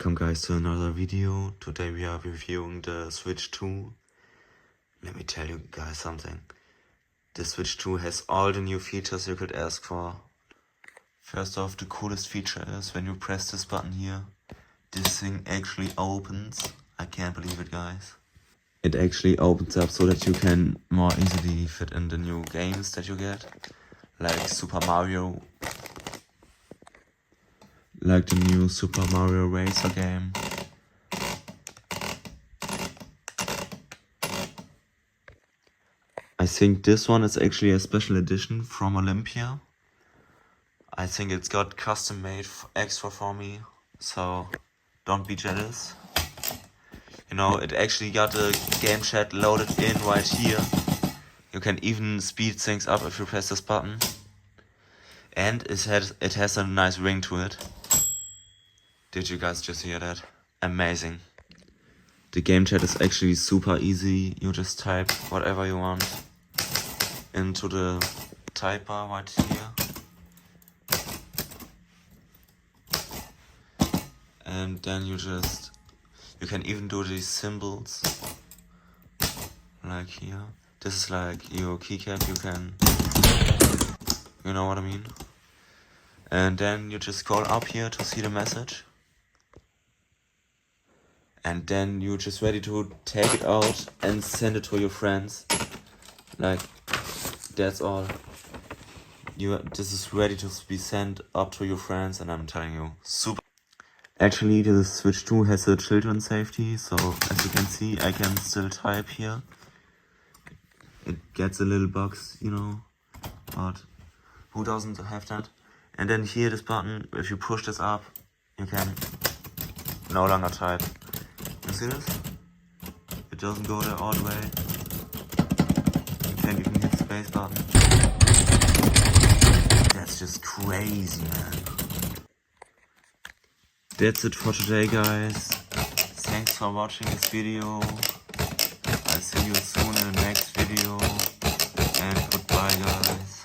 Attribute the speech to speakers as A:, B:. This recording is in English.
A: Welcome guys to another video. Today we are reviewing the Switch 2. Let me tell you guys something. The Switch 2 has all the new features you could ask for. First off, the coolest feature is when you press this button here, this thing actually opens. I can't believe it, guys. It actually opens up so that you can more easily fit in the new games that you get. Like Super Mario. Like the new Super Mario Racer game. I think this one is actually a special edition from Olympia. I think it's got custom made extra for me, so don't be jealous. You know, it actually got a game chat loaded in right here. You can even speed things up if you press this button. And it has a nice ring to it. Did you guys just hear that? Amazing. The game chat is actually super easy. You just type whatever you want into the typer right here. And then you can even do these symbols. Like here. This is like your keycap, you know what I mean? And then you just scroll up here to see the message. And then you're just ready to take it out and send it to your friends. Like, that's all. This is ready to be sent up to your friends, and I'm telling you, super. Actually, the Switch 2 has a children safety, so as you can see, I can still type here. It gets a little box, you know, but who doesn't have that? And then here, this button, if you push this up, you can no longer type. You see this? It doesn't go there all the way. You can't even hit the space button. That's just crazy, man. That's it for today, guys. Thanks for watching this video. I'll see you soon in the next video. And goodbye, guys.